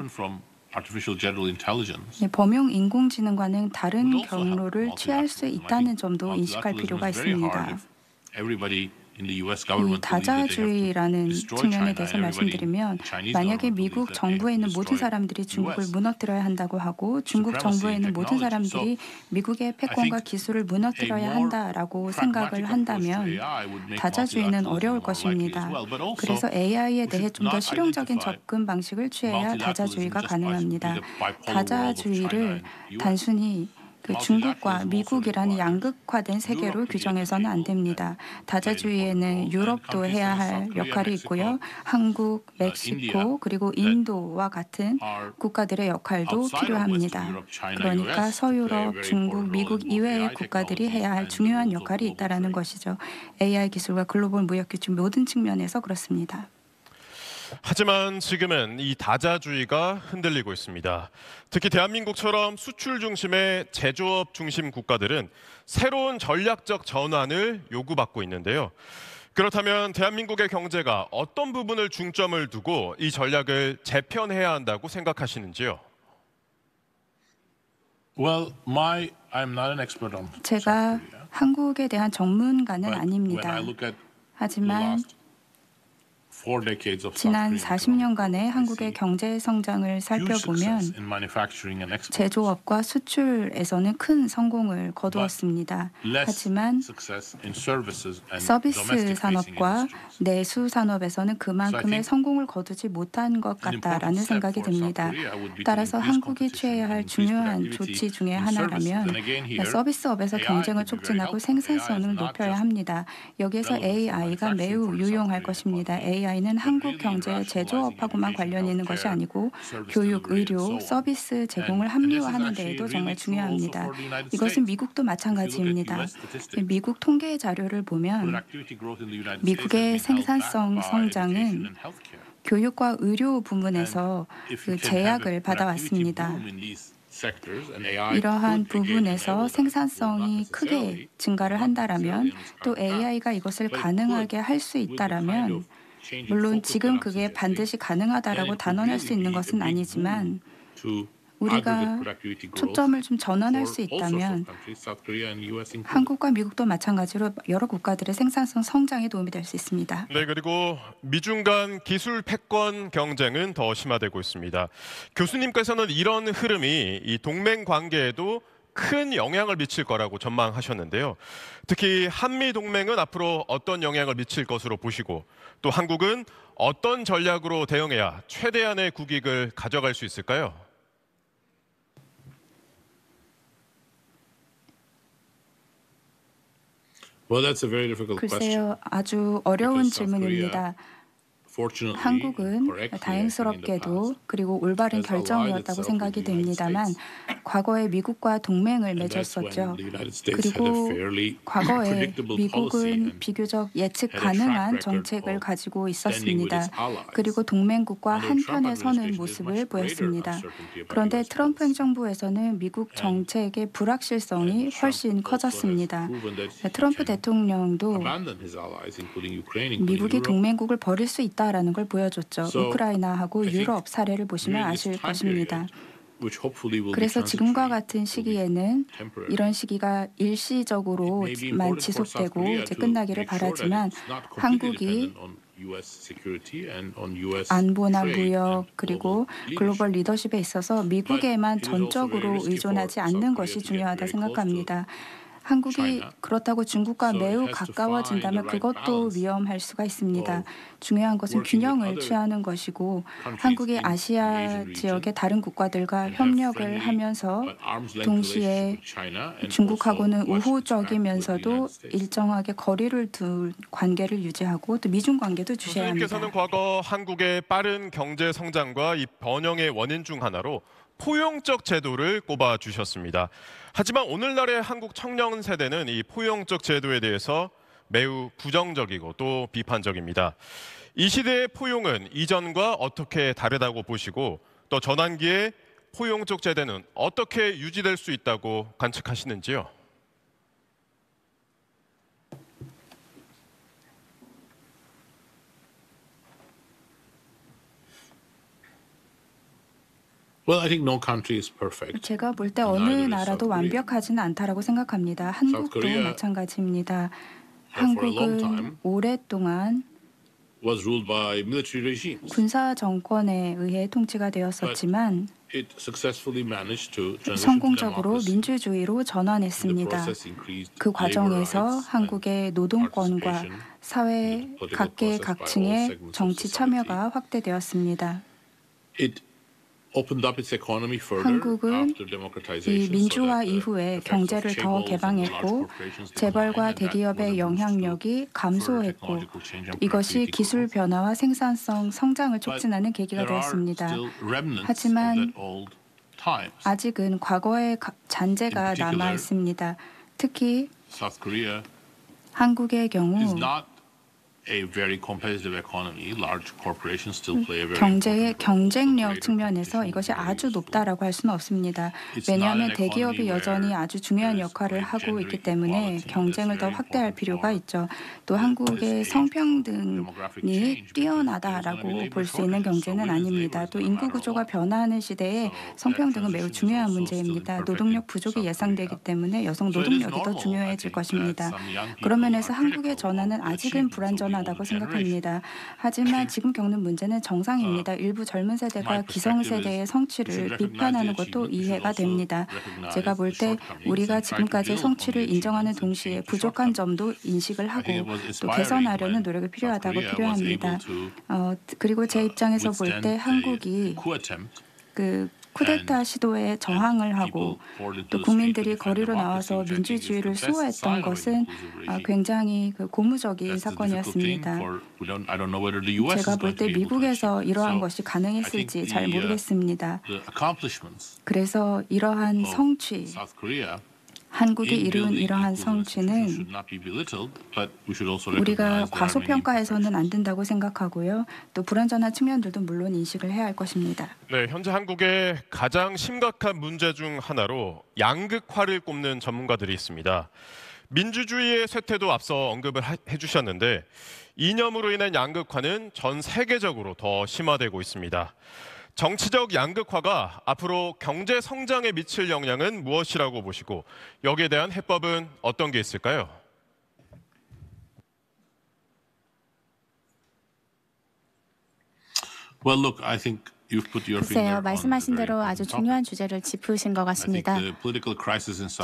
범용 인공지능과는 다른 경로를 취할 수 있다는 점도 인식할 필요가 있습니다. 이 다자주의라는 측면에 대해서 말씀드리면 만약에 미국 정부에 있는 모든 사람들이 중국을 무너뜨려야 한다고 하고 중국 정부에 있는 모든 사람들이 미국의 패권과 기술을 무너뜨려야 한다라고 생각을 한다면 다자주의는 어려울 것입니다. 그래서 AI에 대해 좀 더 실용적인 접근 방식을 취해야 다자주의가 가능합니다. 다자주의를 단순히 중국과 미국이라는 양극화된 세계로 규정해서는 안 됩니다. 다자주의에는 유럽도 해야 할 역할이 있고요. 한국, 멕시코, 그리고 인도와 같은 국가들의 역할도 필요합니다. 그러니까 서유럽, 중국, 미국 이외의 국가들이 해야 할 중요한 역할이 있다는 것이죠. AI 기술과 글로벌 무역 규칙 모든 측면에서 그렇습니다. 하지만 지금은 이 다자주의가 흔들리고 있습니다. 특히 대한민국처럼 수출 중심의 제조업 중심 국가들은 새로운 전략적 전환을 요구받고 있는데요. 그렇다면 대한민국의 경제가 어떤 부분을 중점을 두고 이 전략을 재편해야 한다고 생각하시는지요? 제가 한국에 대한 전문가는 아닙니다. 하지만 지난 40년간의 한국의 경제 성장을 살펴보면 제조업과 수출에서는 큰 성공을 거두었습니다. 하지만 서비스 산업과 내수 산업에서는 그만큼의 성공을 거두지 못한 것 같다라는 생각이 듭니다. 따라서 한국이 취해야 할 중요한 조치 중에 하나라면 서비스업에서 경쟁을 촉진하고 생산성을 높여야 합니다. 여기에서 AI가 매우 유용할 것입니다. AI는 한국 경제 제조업하고만 관련이 있는 것이 아니고 교육, 의료, 서비스 제공을 합리화하는 데에도 정말 중요합니다. 이것은 미국도 마찬가지입니다. 미국 통계 자료를 보면 미국의 생산성 성장은 교육과 의료 부문에서 그 제약을 받아왔습니다. 이러한 부분에서 생산성이 크게 증가를 한다라면 또 AI가 이것을 가능하게 할 수 있다라면 물론 지금 그게 반드시 가능하다라고 단언할 수 있는 것은 아니지만 우리가 초점을 좀 전환할 수 있다면 한국과 미국도 마찬가지로 여러 국가들의 생산성 성장에 도움이 될 수 있습니다. 네, 그리고 미중 간 기술 패권 경쟁은 더 심화되고 있습니다. 교수님께서는 이런 흐름이 이 동맹 관계에도 큰 영향을 미칠 거라고 전망하셨는데요. 특히 한미 동맹은 앞으로 어떤 영향을 미칠 것으로 보시고 또 한국은 어떤 전략으로 대응해야 최대한의 국익을 가져갈 수 있을까요? 글쎄요, 아주 어려운 질문입니다. 한국은 다행스럽게도 그리고 올바른 결정이었다고 생각이 됩니다만 과거에 미국과 동맹을 맺었었죠. 그리고 과거에 미국은 비교적 예측 가능한 정책을 가지고 있었습니다. 그리고 동맹국과 한편에 서는 모습을 보였습니다. 그런데 트럼프 행정부에서는 미국 정책의 불확실성이 훨씬 커졌습니다. 트럼프 대통령도 미국이 동맹국을 버릴 수 있다라는 걸 보여줬죠. 우크라이나하고 유럽 사례를 보시면 아실 것입니다. 그래서 지금과 같은 시기에는 이런 시기가 일시적으로만 지속되고 이제 끝나기를 바라지만 한국이 안보나 무역 그리고 글로벌 리더십에 있어서 미국에만 전적으로 의존하지 않는 것이 중요하다 생각합니다. 한국이 그렇다고 중국과 매우 가까워진다면 그것도 위험할 수가 있습니다. 중요한 것은 균형을 취하는 것이고 한국이 아시아 지역의 다른 국가들과 협력을 하면서 동시에 중국하고는 우호적이면서도 일정하게 거리를 둔 관계를 유지하고 또 미중 관계도 주셔야 합니다. 교수님께서는 과거 한국의 빠른 경제 성장과 이 번영의 원인 중 하나로 포용적 제도를 꼽아주셨습니다. 하지만 오늘날의 한국 청년 세대는 이 포용적 제도에 대해서 매우 부정적이고 또 비판적입니다. 이 시대의 포용은 이전과 어떻게 다르다고 보시고 또 전환기에 포용적 제도는 어떻게 유지될 수 있다고 관측하시는지요? 제가 볼 때 어느 나라도 완벽하지는 않다라고 생각합니다. 한국도 마찬가지입니다. 한국은 오랫동안 군사 정권에 의해 통치가 되었었지만 성공적으로 민주주의로 전환했습니다. 그 과정에서 한국의 노동권과 사회 각계각층의 정치 참여가 확대되었습니다. 한국은 이 민주화 이후에 경제를 더 개방했고 재벌과 대기업의 영향력이 감소했고 이것이 기술 변화와 생산성 성장을 촉진하는 계기가 되었습니다. 하지만 아직은 과거의 잔재가 남아 있습니다. 특히 한국의 경우 경제의 경쟁력 측면에서 이것이 아주 높다라고 할 수는 없습니다. 왜냐하면 대기업이 여전히 아주 중요한 역할을 하고 있기 때문에 경쟁을 더 확대할 필요가 있죠. 또 한국의 성평등이 뛰어나다라고 볼 수 있는 경제는 아닙니다. 또 인구 구조가 변화하는 시대에 성평등은 매우 중요한 문제입니다. 노동력 부족이 예상되기 때문에 여성 노동력이 더 중요해질 것입니다. 그런 면에서 한국의 전환은 아직은 불완전하다고 생각합니다. 하지만 지금 겪는 문제는 정상입니다. 일부 젊은 세대가 기성세대의 성취를 비판하는 것도 이해가 됩니다. 제가 볼 때 우리가 지금까지의 성취를 인정하는 동시에 부족한 점도 인식을 하고 또 개선하려는 노력이 필요합니다. 그리고 제 입장에서 볼 때 한국이 쿠데타 시도에 저항을 하고 또 국민들이 거리로 나와서 민주주의를 수호했던 것은 굉장히 고무적인 사건이었습니다. 제가 볼 때 미국에서 이러한 것이 가능했을지 잘 모르겠습니다. 그래서 이러한 성취, 한국이 이룬 이러한 성취는 우리가 과소평가해서는 안 된다고 생각하고요. 또 불완전한 측면들도 물론 인식을 해야 할 것입니다. 네, 현재 한국의 가장 심각한 문제 중 하나로 양극화를 꼽는 전문가들이 있습니다. 민주주의의 쇠퇴도 앞서 언급을 해주셨는데 이념으로 인한 양극화는 전 세계적으로 더 심화되고 있습니다. 정치적 양극화가 앞으로 경제 성장에 미칠 영향은 무엇이라고 보시고 여기에 대한 해법은 어떤 게 있을까요? 글쎄요, 말씀하신 대로 아주 중요한 주제를 짚으신 것 같습니다.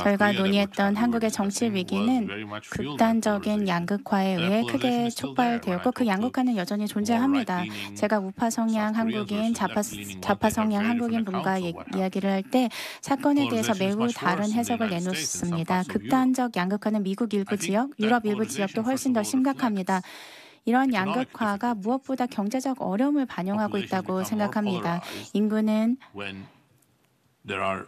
저희가 논의했던 한국의 정치 위기는 극단적인 양극화에 의해 크게 촉발되었고 그 양극화는 여전히 존재합니다. 제가 우파 성향 한국인, 좌파 성향 한국인 분과 이야기를 할 때 사건에 대해서 매우 다른 해석을 내놓습니다. 극단적 양극화는 미국 일부 지역, 유럽 일부 지역도 훨씬 더 심각합니다. 이런 양극화가 무엇보다 경제적 어려움을 반영하고 있다고 생각합니다. 인구는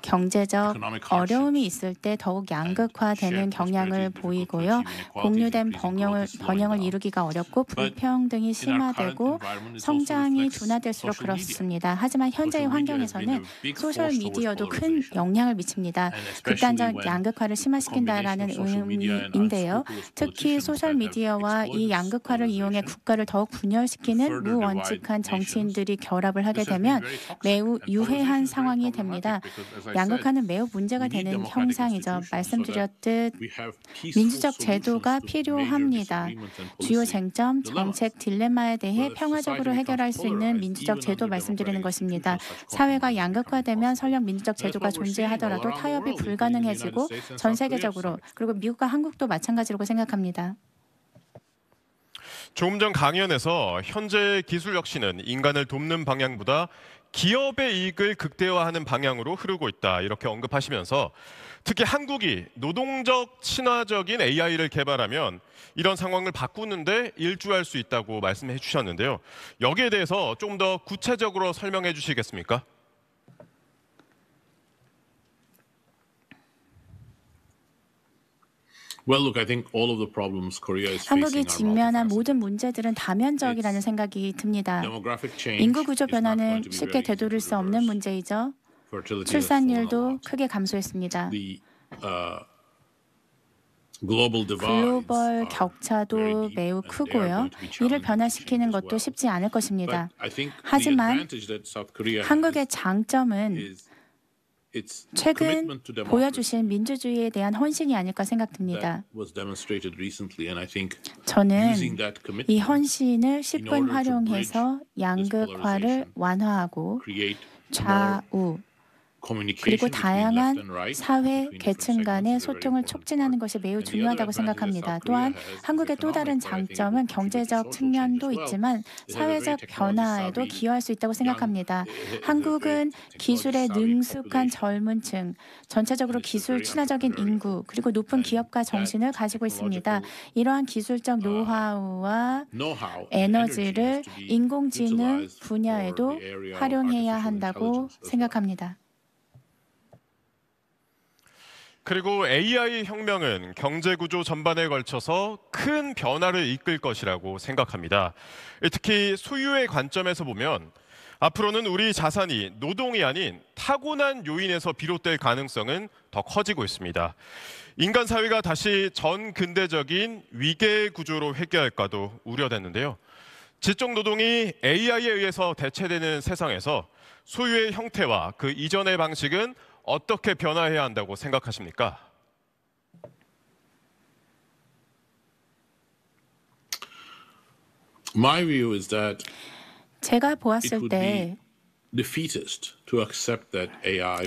경제적 어려움이 있을 때 더욱 양극화되는 경향을 보이고요. 공유된 번영을 이루기가 어렵고 불평등이 심화되고 성장이 둔화될수록 그렇습니다. 하지만 현재의 환경에서는 소셜미디어도 큰 영향을 미칩니다. 극단적 양극화를 심화시킨다라는 의미인데요. 특히 소셜미디어와 이 양극화를 이용해 국가를 더욱 분열시키는 무원칙한 정치인들이 결합을 하게 되면 매우 유해한 상황이 됩니다. 양극화는 매우 문제가 되는 형상이죠. 말씀드렸듯 민주적 제도가 필요합니다. 주요 쟁점, 정책 딜레마에 대해 평화적으로 해결할 수 있는 민주적 제도 말씀드리는 것입니다. 사회가 양극화되면 설령 민주적 제도가 존재하더라도 타협이 불가능해지고 전 세계적으로 그리고 미국과 한국도 마찬가지라고 생각합니다. 조금 전 강연에서 현재 기술 혁신은 인간을 돕는 방향보다 기업의 이익을 극대화하는 방향으로 흐르고 있다 이렇게 언급하시면서 특히 한국이 노동적 친화적인 AI를 개발하면 이런 상황을 바꾸는데 일조할 수 있다고 말씀해 주셨는데요. 여기에 대해서 좀 더 구체적으로 설명해 주시겠습니까? 한국이 직면한 모든 문제들은 다면적이라는 생각이 듭니다. 인구 구조 변화는 쉽게 되돌릴 수 없는 문제이죠. 출산율도 크게 감소했습니다. 글로벌 격차도 매우 크고요. 이를 변화시키는 것도 쉽지 않을 것입니다. 하지만 한국의 장점은 최근 보여주신 민주주의에 대한 헌신이 아닐까 생각됩니다. 저는 이 헌신을 10분 활용해서 양극화를 완화하고 좌우 그리고 다양한 사회 계층 간의 소통을 촉진하는 것이 매우 중요하다고 생각합니다. 또한 한국의 또 다른 장점은 경제적 측면도 있지만 사회적 변화에도 기여할 수 있다고 생각합니다. 한국은 기술에 능숙한 젊은 층, 전체적으로 기술 친화적인 인구, 그리고 높은 기업가 정신을 가지고 있습니다. 이러한 기술적 노하우와 에너지를 인공지능 분야에도 활용해야 한다고 생각합니다. 그리고 AI 혁명은 경제 구조 전반에 걸쳐서 큰 변화를 이끌 것이라고 생각합니다. 특히 소유의 관점에서 보면 앞으로는 우리 자산이 노동이 아닌 타고난 요인에서 비롯될 가능성은 더 커지고 있습니다. 인간 사회가 다시 전 근대적인 위계 구조로 회귀할까도 우려되는데요. 지적 노동이 AI에 의해서 대체되는 세상에서 소유의 형태와 그 이전의 방식은 어떻게 변화해야 한다고 생각하십니까? My view is that 제가 보았을 때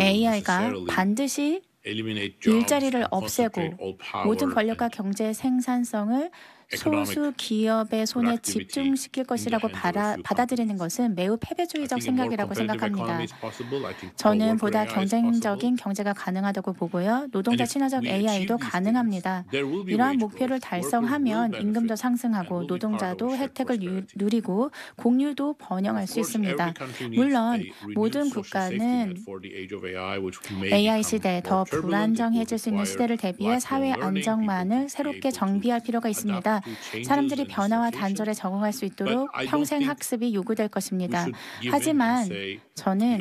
AI가 반드시 일자리를 없애고 모든 권력과 경제 생산성을 소수 기업의 손에 집중시킬 것이라고 받아들이는 것은 매우 패배주의적 생각이라고 생각합니다. 저는 보다 경쟁적인 경제가 가능하다고 보고요. 노동자 친화적 AI도 가능합니다. 이러한 목표를 달성하면 임금도 상승하고 노동자도 혜택을 누리고 공유도 번영할 수 있습니다. 물론 모든 국가는 AI 시대에 더 불안정해질 수 있는 시대를 대비해 사회 안정망을 새롭게 정비할 필요가 있습니다. 사람들이 변화와 단절에 적응할 수 있도록 평생 학습이 요구될 것입니다. 하지만 저는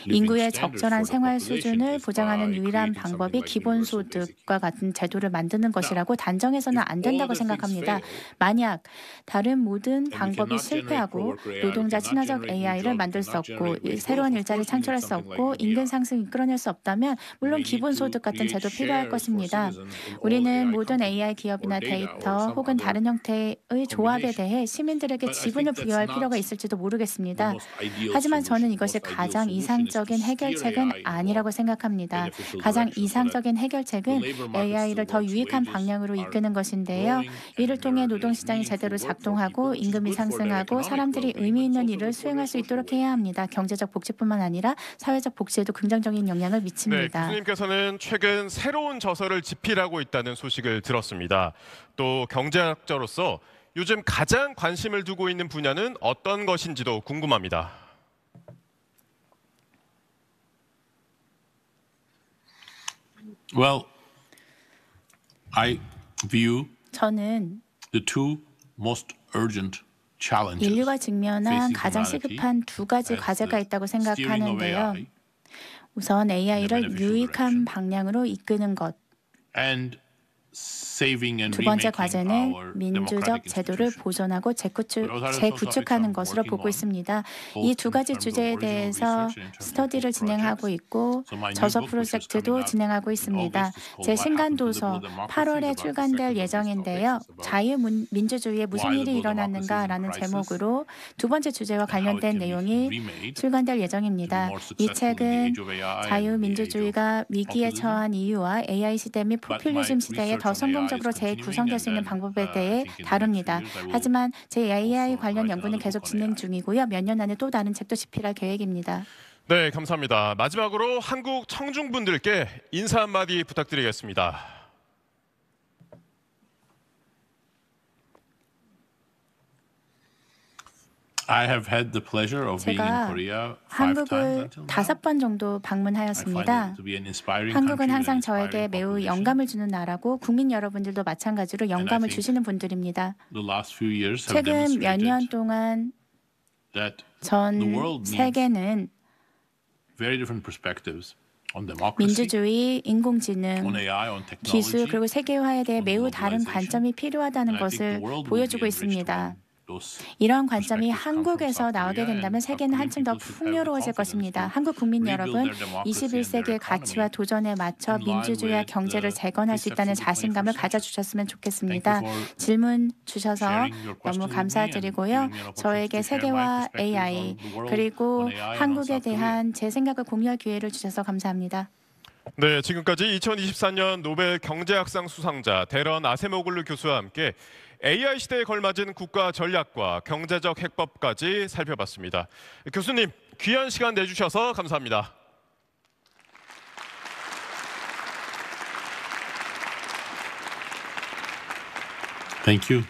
인구의 적절한 생활 수준을 보장하는 유일한 방법이 기본소득과 같은 제도를 만드는 것이라고 단정해서는 안 된다고 생각합니다. 만약 다른 모든 방법이 실패하고 노동자 친화적 AI를 만들 수 없고 새로운 일자리를 창출할 수 없고 임금 상승을 이끌어낼 수 없다면 물론 기본소득 같은 제도 필요할 것입니다. 우리는 모든 AI 기업이나 데이터 혹은 다른 형태의 조합에 대해 시민들에게 지분을 부여할 필요가 있을지도 모르겠습니다. 하지만 저는 이것이 가장 이상적인 해결책은 아니라고 생각합니다. 가장 이상적인 해결책은 AI를 더 유익한 방향으로 이끄는 것인데요. 이를 통해 노동시장이 제대로 작동하고 임금이 상승하고 사람들이 의미 있는 일을 수행할 수 있도록 해야 합니다. 경제적 복지뿐만 아니라 사회적 복지에도 긍정적인 영향을 미칩니다. 네, 교수님께서는 최근 새로운 저서를 집필하고 있다는 소식을 들었습니다. 또 경제학자로서 요즘 가장 관심을 두고 있는 분야는 어떤 것인지도 궁금합니다. Well, I view 저는 the two most urgent challenges 인류가 직면한 가장 시급한 두 가지 과제가 있다고 생각하는데요. 우선 AI를 유익한 방향으로 이끄는 것, and 두 번째 과제는 민주적 제도를 보존하고 재구축하는 것으로 보고 있습니다. 이 두 가지 주제에 대해서 스터디를 진행하고 있고 저서 프로젝트도 진행하고 있습니다. 제 신간 도서 8월에 출간될 예정인데요. 자유민주주의에 무슨 일이 일어났는가라는 제목으로 두 번째 주제와 관련된 내용이 출간될 예정입니다. 이 책은 자유민주주의가 위기에 처한 이유와 AI 시대 및 포퓰리즘 시대에 더 성공적으로 재구성될 수 있는 방법에 대해 다룹니다. 하지만 제 AI 관련 연구는 계속 진행 중이고요. 몇 년 안에 또 다른 책도 집필할 계획입니다. 네, 감사합니다. 마지막으로 한국 청중분들께 인사 한마디 부탁드리겠습니다. 제가 한국을 5번 정도 방문하였습니다. 한국은 항상 저에게 매우 영감을 주는 나라고 국민 여러분들도 마찬가지로 영감을 주시는 분들입니다. 최근 몇 년 동안 전 세계는 민주주의, 인공지능, 기술 그리고 세계화에 대해 매우 다른 관점이 필요하다는 것을 보여주고 있습니다. 이런 관점이 한국에서 나오게 된다면 세계는 한층 더 풍요로워질 것입니다. 한국 국민 여러분, 21세기의 가치와 도전에 맞춰 민주주의와 경제를 재건할 수 있다는 자신감을 가져주셨으면 좋겠습니다. 질문 주셔서 너무 감사드리고요. 저에게 세계화 AI 그리고 한국에 대한 제 생각을 공유할 기회를 주셔서 감사합니다. 네, 지금까지 2024년 노벨 경제학상 수상자 데런 아세모글루 교수와 함께 AI 시대에 걸맞은 국가 전략과 경제적 해법까지 살펴봤습니다. 교수님, 귀한 시간 내주셔서 감사합니다. Thank you.